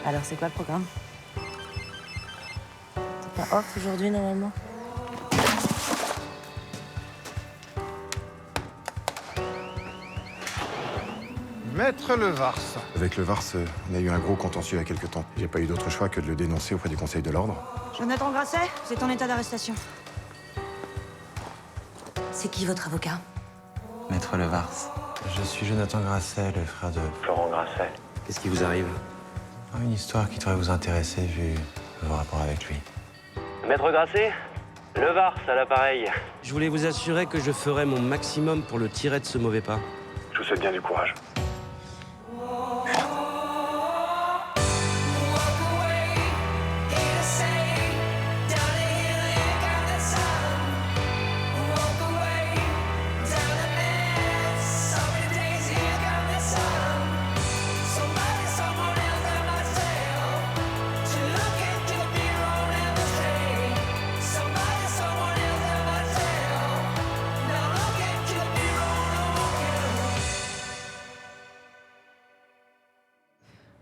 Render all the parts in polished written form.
Alors, c'est quoi le programme? T'es pas off aujourd'hui, normalement? Maître Levars. Avec le Vars, on a eu un gros contentieux il y a quelque temps. J'ai pas eu d'autre choix que de le dénoncer auprès du Conseil de l'Ordre. Jonathan Grasset, c'est en état d'arrestation. C'est qui votre avocat? Maître Levars. Je suis Jonathan Grasset, le frère de Florent Grasset. Qu'est-ce qui vous arrive? Une histoire qui devrait vous intéresser vu vos rapports avec lui. Maître Grasset, Levars à l'appareil. Je voulais vous assurer que je ferai mon maximum pour le tirer de ce mauvais pas. Je vous souhaite bien du courage.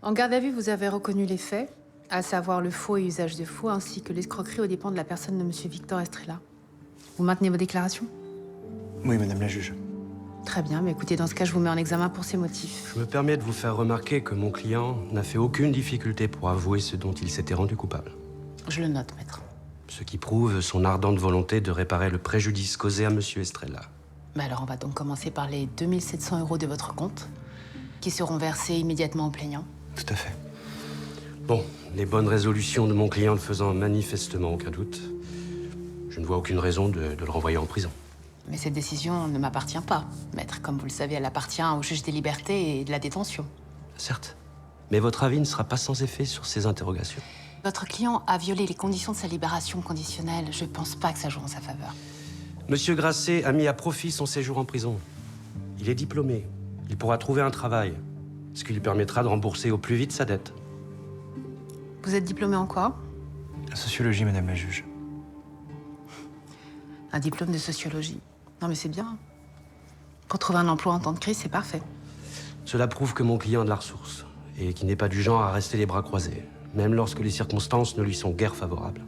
En garde à vue, vous avez reconnu les faits, à savoir le faux et usage de faux, ainsi que l'escroquerie aux dépens de la personne de M. Victor Estrella. Vous maintenez vos déclarations? Oui, madame la juge. Très bien, mais écoutez, dans ce cas, je vous mets en examen pour ces motifs. Je me permets de vous faire remarquer que mon client n'a fait aucune difficulté pour avouer ce dont il s'était rendu coupable. Je le note, maître. Ce qui prouve son ardente volonté de réparer le préjudice causé à M. Estrella. Bah alors, on va donc commencer par les 2700 € de votre compte, qui seront versés immédiatement au plaignant. Tout à fait. Bon, les bonnes résolutions de mon client ne faisant manifestement aucun doute, je ne vois aucune raison de le renvoyer en prison. Mais cette décision ne m'appartient pas, maître. Comme vous le savez, elle appartient au juge des libertés et de la détention. Certes, mais votre avis ne sera pas sans effet sur ces interrogations. Votre client a violé les conditions de sa libération conditionnelle. Je pense pas que ça joue en sa faveur. Monsieur Grasset a mis à profit son séjour en prison. Il est diplômé. Il pourra trouver un travail, ce qui lui permettra de rembourser au plus vite sa dette. Vous êtes diplômé en quoi? La sociologie, madame la juge. Un diplôme de sociologie. Non mais c'est bien. Pour trouver un emploi en temps de crise, c'est parfait. Cela prouve que mon client a de la ressource et qu'il n'est pas du genre à rester les bras croisés, même lorsque les circonstances ne lui sont guère favorables.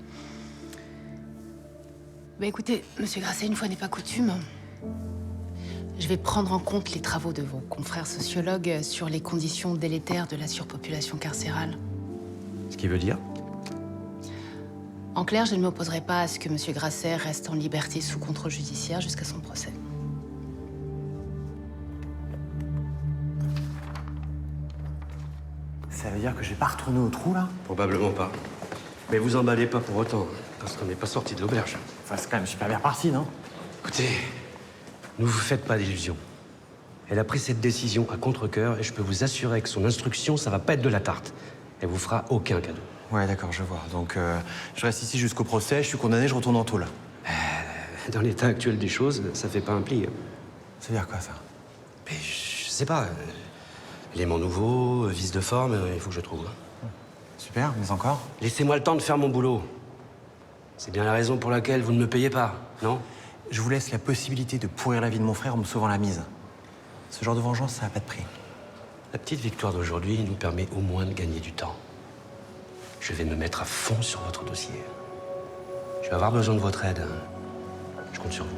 Bah écoutez, monsieur Grasset, une fois n'est pas coutume, je vais prendre en compte les travaux de vos confrères sociologues sur les conditions délétères de la surpopulation carcérale. Ce qui veut dire? En clair, je ne m'opposerai pas à ce que monsieur Grasset reste en liberté sous contrôle judiciaire jusqu'à son procès. Ça veut dire que je vais pas retourner au trou, là? Probablement pas. Mais vous emballez pas pour autant, parce qu'on n'est pas sorti de l'auberge. Enfin, c'est quand même super bien reparti, non? Écoutez, ne vous faites pas d'illusions. Elle a pris cette décision à contre-cœur et je peux vous assurer que son instruction, ça va pas être de la tarte. Elle vous fera aucun cadeau. Ouais, d'accord, je vois. Donc, je reste ici jusqu'au procès, je suis condamné, je retourne en tôle. Dans l'état actuel des choses, ça fait pas un pli. Ça veut dire quoi, ça? Mais je sais pas. Éléments nouveaux, vice de forme, il faut que je trouve. Super, mais encore? Laissez-moi le temps de faire mon boulot. C'est bien la raison pour laquelle vous ne me payez pas, non? Je vous laisse la possibilité de pourrir la vie de mon frère en me sauvant la mise. Ce genre de vengeance, ça n'a pas de prix. La petite victoire d'aujourd'hui nous permet au moins de gagner du temps. Je vais me mettre à fond sur votre dossier. Je vais avoir besoin de votre aide. Je compte sur vous.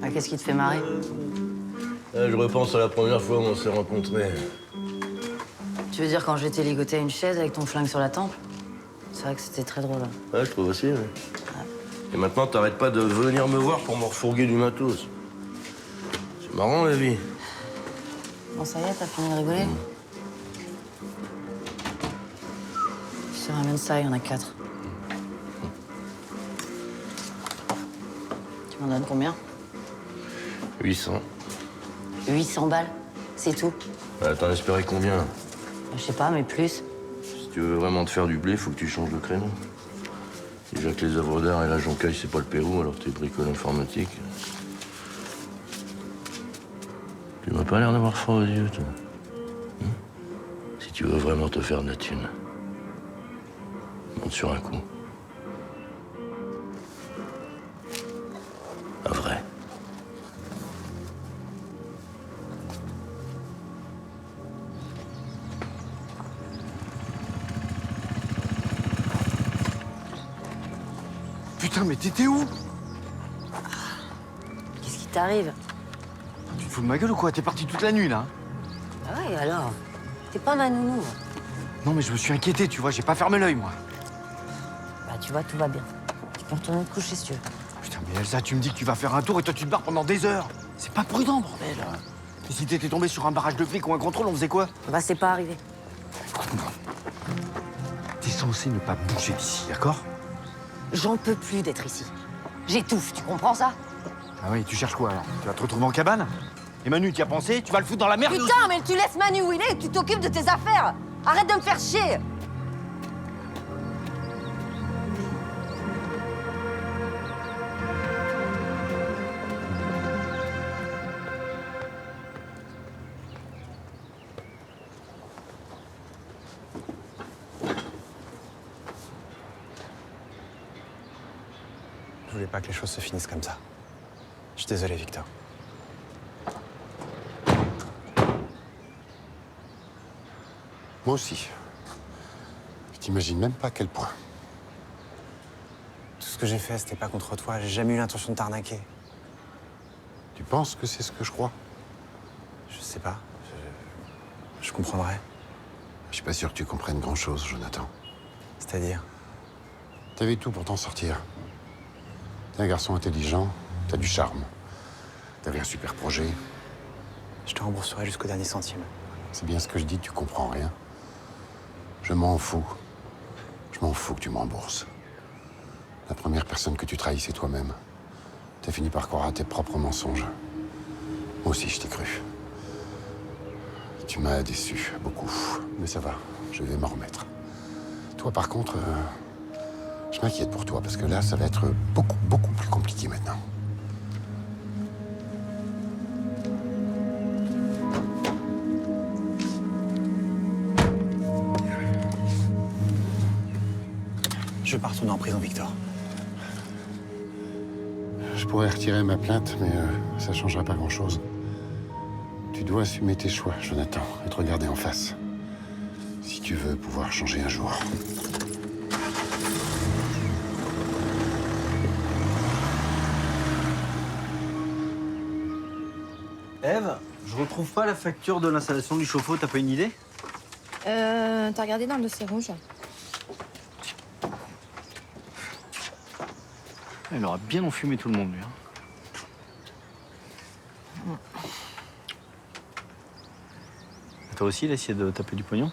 Ah, qu'est-ce qui te fait marrer? Je repense à la première fois où on s'est rencontrés. Tu veux dire quand j'étais ligoté à une chaise avec ton flingue sur la tempe? C'est vrai que c'était très drôle. Ouais, je trouve aussi, ouais. Et maintenant, t'arrêtes pas de venir me voir pour me refourguer du matos. C'est marrant, la vie. Bon, ça y est, t'as fini de rigoler? Je te ramène ça, il y en a 4. Tu m'en donnes combien? 800. 800 balles, c'est tout. T'en espérais combien? Je sais pas, mais plus. Si tu veux vraiment te faire du blé, faut que tu changes de créneau. Déjà que les œuvres d'art et la joncaille, c'est pas le Pérou, alors t'es bricole informatique. Tu m'as pas l'air d'avoir froid aux yeux, toi. Si tu veux vraiment te faire de la thune. compte sur un coup. Un vrai. Putain, mais t'étais où? Qu'est-ce qui t'arrive? Tu te fous de ma gueule ou quoi? T'es parti toute la nuit, là? Ah ouais, alors? T'es pas ma nounou. Non, mais je me suis inquiété, tu vois, j'ai pas fermé l'œil, moi. Bah, tu vois, tout va bien. Tu peux retourner te coucher si tu veux. Putain, mais Elsa, tu me dis que tu vas faire un tour et toi, tu te barres pendant des heures. C'est pas prudent, bordel. Et si t'étais tombé sur un barrage de flics ou un contrôle, on faisait quoi? Bah, c'est pas arrivé. Écoute-moi. T'es censé ne pas bouger d'ici, d'accord? J'en peux plus d'être ici. J'étouffe, tu comprends ça? Ah oui, tu cherches quoi, alors? Tu vas te retrouver en cabane? Et Manu, t'y as pensé? Tu vas le foutre dans la merde? Putain, mais tu laisses Manu où il est et tu t'occupes de tes affaires! Arrête de me faire chier! Je voulais pas que les choses se finissent comme ça. Je suis désolé, Victor. Moi aussi. Je t'imagine même pas à quel point. Tout ce que j'ai fait, c'était pas contre toi. J'ai jamais eu l'intention de t'arnaquer. Tu penses que c'est ce que je crois? Je sais pas. Je comprendrai. Je suis pas sûr que tu comprennes grand-chose, Jonathan. C'est-à-dire? T'avais tout pour t'en sortir. T'es un garçon intelligent, t'as du charme. T'avais un super projet. Je te rembourserai jusqu'au dernier centime. C'est bien ce que je dis, tu comprends rien. Je m'en fous. Je m'en fous que tu me rembourses. La première personne que tu trahis, c'est toi-même. T'as fini par croire à tes propres mensonges. Moi aussi, je t'ai cru. Tu m'as déçu, beaucoup. Mais ça va, je vais m'en remettre. Toi, par contre, je m'inquiète pour toi, parce que là, ça va être beaucoup, beaucoup plus compliqué maintenant. Je vais pas retourner en prison, Victor. Je pourrais retirer ma plainte, mais ça changera pas grand-chose. Tu dois assumer tes choix, Jonathan, et te regarder en face. Si tu veux pouvoir changer un jour. Ève, je retrouve pas la facture de l'installation du chauffe-eau, t'as pas une idée? T'as regardé dans le dossier rouge? Il aura bien enfumé tout le monde, lui. Hein. Toi aussi, il a essayé de taper du pognon?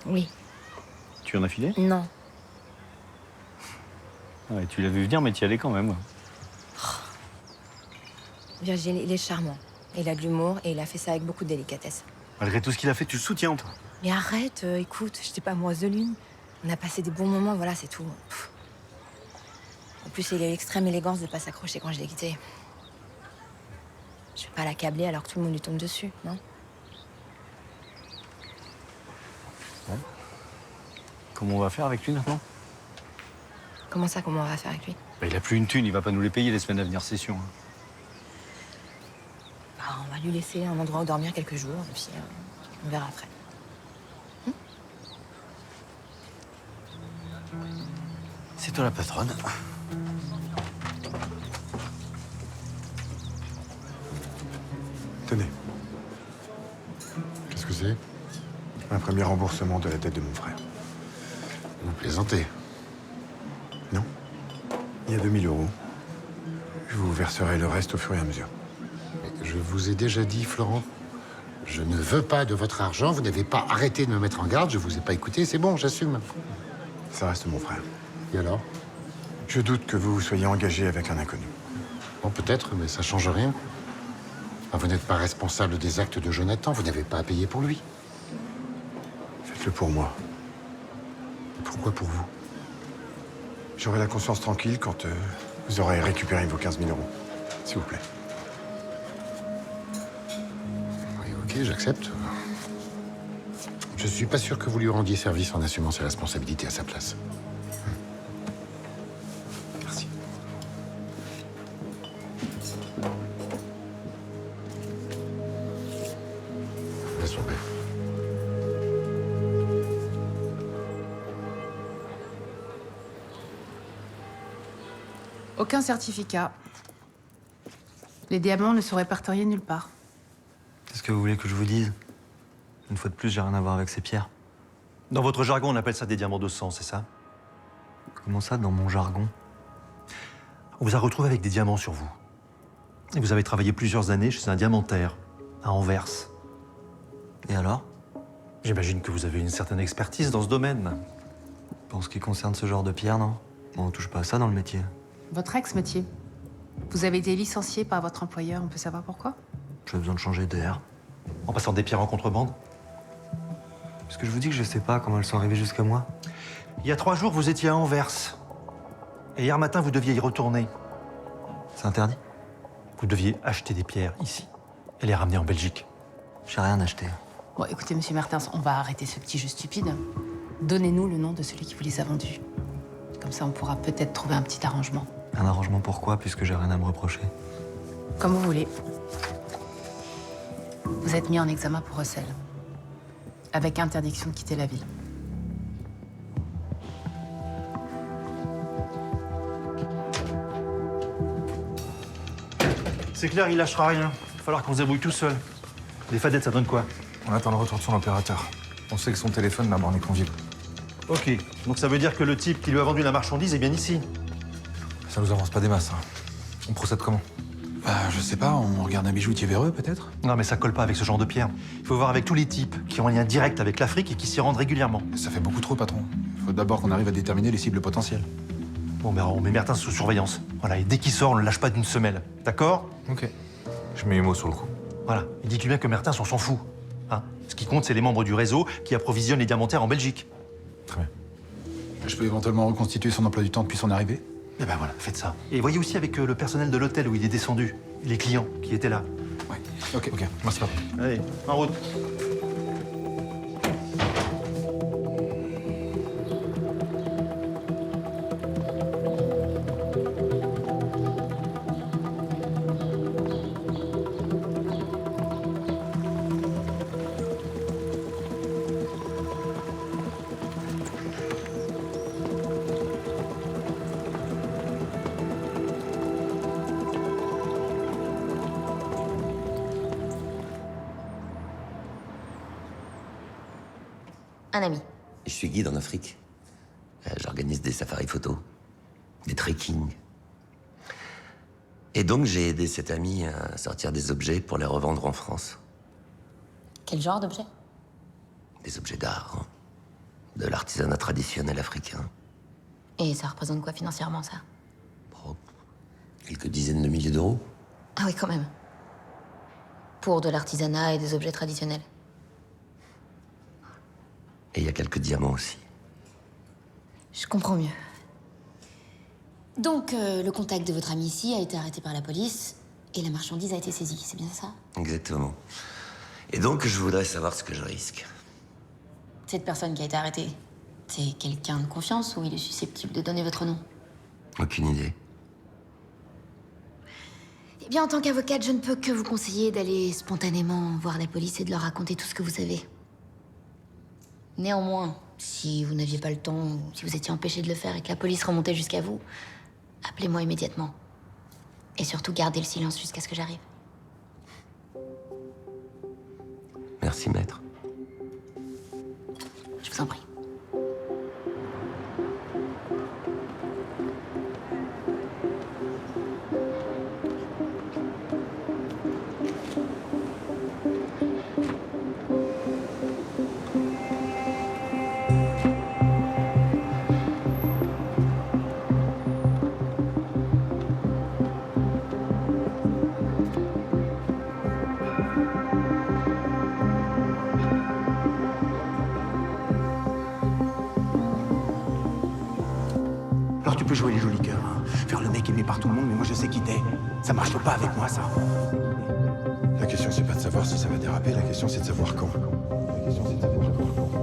Oui. Tu en as filé? Non. Ah ouais, tu l'as vu venir, mais tu y allais quand même. Virgile, il est charmant. Il a de l'humour et il a fait ça avec beaucoup de délicatesse. Malgré tout ce qu'il a fait, tu le soutiens, toi? Mais arrête, écoute, j'étais pas amoureuse de lui. On a passé des bons moments, voilà, c'est tout. Pff. En plus, il a eu l'extrême élégance de pas s'accrocher quand je l'ai quitté. Je vais pas l'accabler alors que tout le monde lui tombe dessus, non? Bon. Comment on va faire avec lui maintenant? Comment ça, comment on va faire avec lui? Bah, il a plus une thune, il va pas nous les payer les semaines à venir, c'est sûr. Hein. Bah, on va lui laisser un endroit où dormir quelques jours, et puis on verra après. C'est toi la patronne. Tenez. Qu'est-ce que c'est? Un premier remboursement de la dette de mon frère. Vous plaisantez? Non. Il y a 2000 €. Je vous verserai le reste au fur et à mesure. Mais je vous ai déjà dit, Florent, je ne veux pas de votre argent. Vous n'avez pas arrêté de me mettre en garde. Je vous ai pas écouté. C'est bon, j'assume. Ça reste mon frère. Et alors? Je doute que vous soyez engagé avec un inconnu. Bon, peut-être, mais ça change rien. Ah, vous n'êtes pas responsable des actes de Jonathan. Vous n'avez pas à payer pour lui. Faites-le pour moi. Et pourquoi pour vous? J'aurai la conscience tranquille quand vous aurez récupéré vos 15 000 €. S'il vous plaît. Oui, ok, j'accepte. Je suis pas sûr que vous lui rendiez service en assumant ses responsabilités à sa place. Merci. Laisse tomber. Aucun certificat. Les diamants ne sont répertoriés nulle part. Qu'est-ce que vous voulez que je vous dise? Une fois de plus, j'ai rien à voir avec ces pierres. Dans votre jargon, on appelle ça des diamants de sang, c'est ça? Comment ça, dans mon jargon? On vous a retrouvé avec des diamants sur vous. Et vous avez travaillé plusieurs années chez un diamantaire, à Anvers. Et alors? J'imagine que vous avez une certaine expertise dans ce domaine. Pour ce qui concerne ce genre de pierre, non? Bon, on touche pas à ça dans le métier. Votre ex-métier. Vous avez été licencié par votre employeur, on peut savoir pourquoi? J'ai besoin de changer d'air. En passant des pierres en contrebande. Parce que je vous dis que je sais pas comment elles sont arrivées jusqu'à moi. Il y a 3 jours, vous étiez à Anvers. Et hier matin, vous deviez y retourner. C'est interdit? Vous deviez acheter des pierres ici et les ramener en Belgique. J'ai rien acheté. Bon, écoutez, monsieur Mertens, on va arrêter ce petit jeu stupide. Donnez-nous le nom de celui qui vous les a vendus. Comme ça, on pourra peut-être trouver un petit arrangement. Un arrangement pourquoi, puisque j'ai rien à me reprocher? Comme vous voulez. Vous êtes mis en examen pour recel. Avec interdiction de quitter la ville. C'est clair, il lâchera rien. Il va falloir qu'on se débrouille tout seul. Les fadettes, ça donne quoi? On attend le retour de son opérateur. On sait que son téléphone n'a borné qu'on vibre. Ok, donc ça veut dire que le type qui lui a vendu la marchandise est bien ici. Ça nous avance pas des masses. Hein. On procède comment? Bah, je sais pas, on regarde un bijoutier véreux, peut-être? Non, mais ça colle pas avec ce genre de pierre. Il faut voir avec tous les types qui ont un lien direct avec l'Afrique et qui s'y rendent régulièrement. Ça fait beaucoup trop, patron. Il faut d'abord qu'on arrive à déterminer les cibles potentielles. Bon, ben on met Mertens sous surveillance. Voilà, et dès qu'il sort, on le lâche pas d'une semelle. D'accord? Ok. Je mets les mots sur le coup. Voilà, et dites-lui bien que Mertens, on s'en fout. Hein? Ce qui compte, c'est les membres du réseau qui approvisionnent les diamantaires en Belgique. Très bien. Je peux éventuellement reconstituer son emploi du temps depuis son arrivée? Eh ben voilà, faites ça. Et voyez aussi avec le personnel de l'hôtel où il est descendu, les clients qui étaient là. Ouais, ok. Merci, patron. Allez, en route. Un ami. Je suis guide en Afrique. J'organise des safaris photos, des trekking. Et donc j'ai aidé cet ami à sortir des objets pour les revendre en France. Quel genre d'objet? Des objets d'art, hein. De l'artisanat traditionnel africain. Et ça représente quoi financièrement, ça? Quelques dizaines de milliers d'euros. Ah oui, quand même. Pour de l'artisanat et des objets traditionnels. Et il y a quelques diamants aussi. Je comprends mieux. Donc, le contact de votre ami ici a été arrêté par la police et la marchandise a été saisie, c'est bien ça? Exactement. Et donc, je voudrais savoir ce que je risque. Cette personne qui a été arrêtée, c'est quelqu'un de confiance ou il est susceptible de donner votre nom? Aucune idée. Eh bien, en tant qu'avocate, je ne peux que vous conseiller d'aller spontanément voir la police et de leur raconter tout ce que vous savez. Néanmoins, si vous n'aviez pas le temps, ou si vous étiez empêché de le faire et que la police remontait jusqu'à vous, appelez-moi immédiatement. Et surtout, gardez le silence jusqu'à ce que j'arrive. Merci, maître. Je vous en prie. Alors tu peux jouer les jolis cœurs, hein. Faire le mec aimé par tout le monde, mais moi je sais qui t'es. Ça marche pas avec moi, ça. La question, c'est pas de savoir si ça va déraper, la question, c'est de savoir quand. La question, c'est de savoir quand.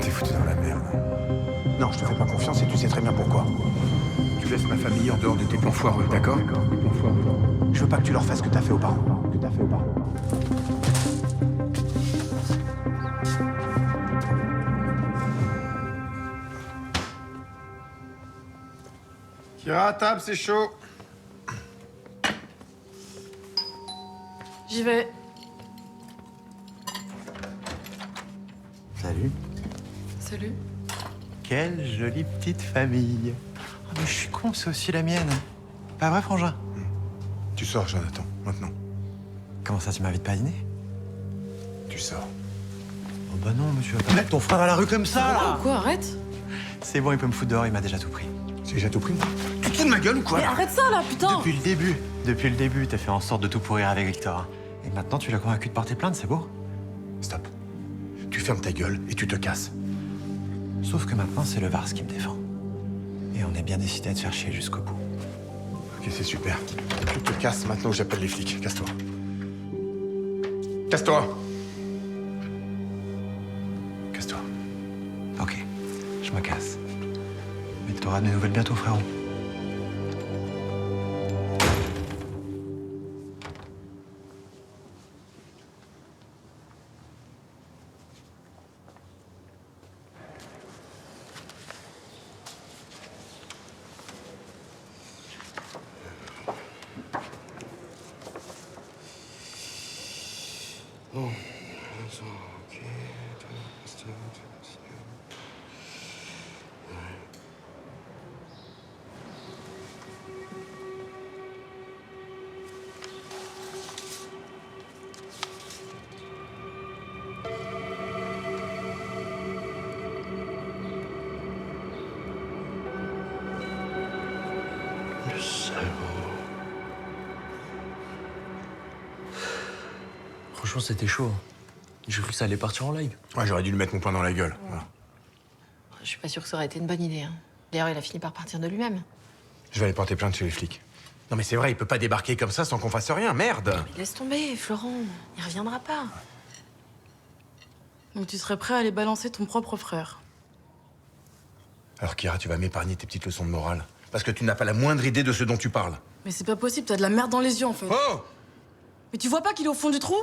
t'es foutu dans la merde. Non, je te fais pas confiance et tu sais très bien pourquoi. Tu laisses ma famille en dehors de tes plans foireux, d'accord? Je veux pas que tu leur fasses ce que t'as fait aux parents. Kira, à table, c'est chaud. J'y vais. Salut. Salut. Quelle jolie petite famille. Ah, mais je suis con, c'est aussi la mienne. Pas vrai, Frangin? Tu sors, Jonathan, maintenant. Comment ça, tu m'invites pas à dîner? Tu sors. Oh bah non, monsieur, va pas mettre ton frère à la rue comme ça, là. Quoi, arrête. C'est bon, il peut me foutre dehors, il m'a déjà tout pris. C'est déjà tout pris? Tu te fous de ma gueule ou quoi? Mais arrête ça, là, putain. Depuis le début, t'as fait en sorte de tout pourrir avec Victor. Et maintenant, tu l'as convaincu de porter plainte, c'est beau? Stop. Tu fermes ta gueule et tu te casses. Sauf que maintenant, c'est le Vars qui me défend. Et on est bien décidé à te faire chier jusqu'au bout. Ok, c'est super. Tu te casses maintenant ou j'appelle les flics. Casse-toi. Casse-toi. Casse-toi. Ok, je me casse. Mais t'auras des nouvelles bientôt, frérot. Le salaud. Franchement, c'était chaud. J'ai cru que ça allait partir en live. Ouais, j'aurais dû lui mettre mon poing dans la gueule. Voilà. Je suis pas sûre que ça aurait été une bonne idée. Hein. D'ailleurs, il a fini par partir de lui-même. Je vais aller porter plainte chez les flics. Non mais c'est vrai, il peut pas débarquer comme ça sans qu'on fasse rien, merde. Mais laisse tomber, Florent. Il reviendra pas. Donc tu serais prêt à aller balancer ton propre frère. Alors Kira, tu vas m'épargner tes petites leçons de morale. Parce que tu n'as pas la moindre idée de ce dont tu parles. Mais c'est pas possible, t'as de la merde dans les yeux en fait. Oh! Mais tu vois pas qu'il est au fond du trou?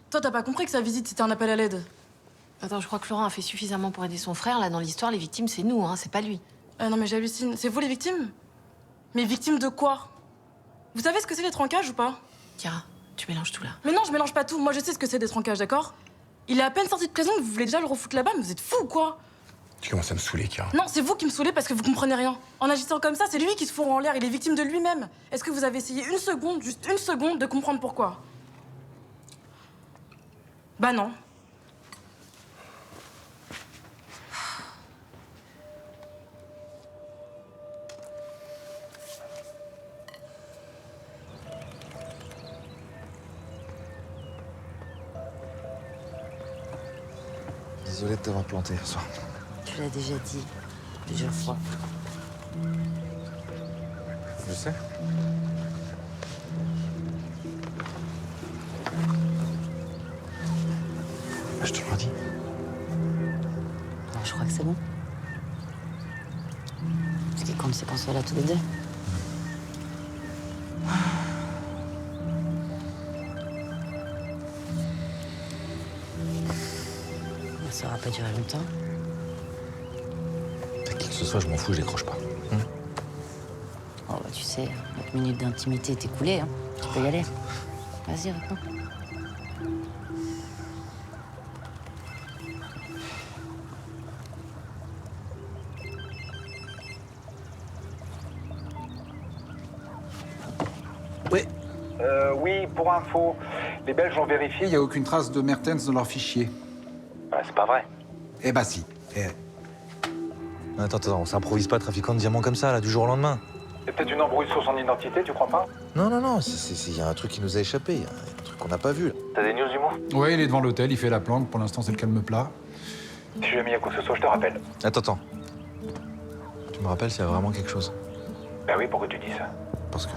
Toi, t'as pas compris que sa visite c'était un appel à l'aide? Attends, je crois que Florent a fait suffisamment pour aider son frère. Là, dans l'histoire, les victimes, c'est nous, hein, c'est pas lui. Ah non, mais j'hallucine. C'est vous les victimes? Mais victimes de quoi? Vous savez ce que c'est les trancages ou pas? Kira, tu mélanges tout là. Mais non, je mélange pas tout. Moi, je sais ce que c'est des trancages, d'accord? Il est à peine sorti de prison, vous voulez déjà le refoutre là-bas, mais vous êtes fous ou quoi? Tu commences à me saouler, Kira. Non, c'est vous qui me saoulez parce que vous comprenez rien. En agissant comme ça, c'est lui qui se fourre en l'air, il est victime de lui-même. Est-ce que vous avez essayé une seconde, juste une seconde, de comprendre pourquoi? Bah non. Désolé de t'avoir planté hier soir. Tu l'as déjà dit plusieurs fois. Je sais. Je te le redis. Alors, je crois que c'est bon. Ce qui compte, c'est qu'on soit là tous les deux. Ça aura pas duré longtemps. Qui que ce soit, je m'en fous, je décroche pas. Oh, bah, tu sais, notre minute d'intimité est écoulée, hein. Tu peux y aller. Vas-y, réponds. Oui. Oui, pour info, les Belges ont vérifié. Il n'y a aucune trace de Mertens dans leur fichier. C'est pas vrai. Eh bah si. Attends, on s'improvise pas trafiquant de diamants comme ça, là, du jour au lendemain. C'est peut-être une embrouille sur son identité, tu crois pas? Non, il y a un truc qui nous a échappé, il y a un truc qu'on n'a pas vu. Là. T'as des news du mot? Ouais, il est devant l'hôtel, il fait la planque, pour l'instant c'est le calme plat. Si jamais il y a quoi que ce soit, je te rappelle. Attends. Tu me rappelles s'il y a vraiment quelque chose? Ben oui, pourquoi tu dis ça? Parce que...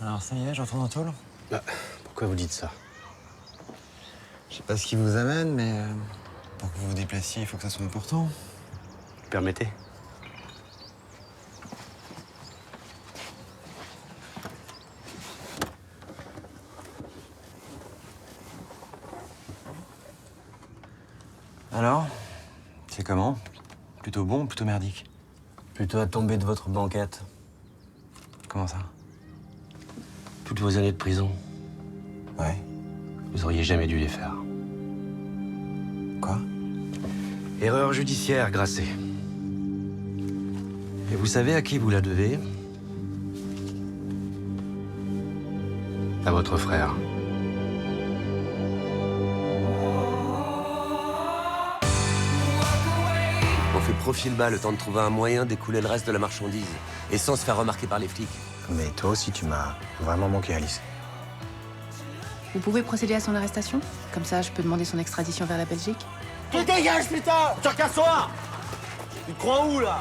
Alors ça y est, je retourne en tôle. Pourquoi vous dites ça? Je sais pas ce qui vous amène, mais pour que vous vous déplaciez, il faut que ça soit important. Permettez. Alors, c'est comment? Plutôt bon ou plutôt merdique? Plutôt à tomber de votre banquette. Comment ça? Toutes vos années de prison. Ouais. Vous auriez jamais dû les faire. Quoi? Erreur judiciaire, Grasset. Et vous savez à qui vous la devez? À votre frère. On fait profil bas le temps de trouver un moyen d'écouler le reste de la marchandise. Et sans se faire remarquer par les flics. Mais toi aussi, tu m'as vraiment manqué, Alice. Vous pouvez procéder à son arrestation? Comme ça, je peux demander son extradition vers la Belgique. Tu dégages, putain! Tu casse-toi! Tu te crois où, là?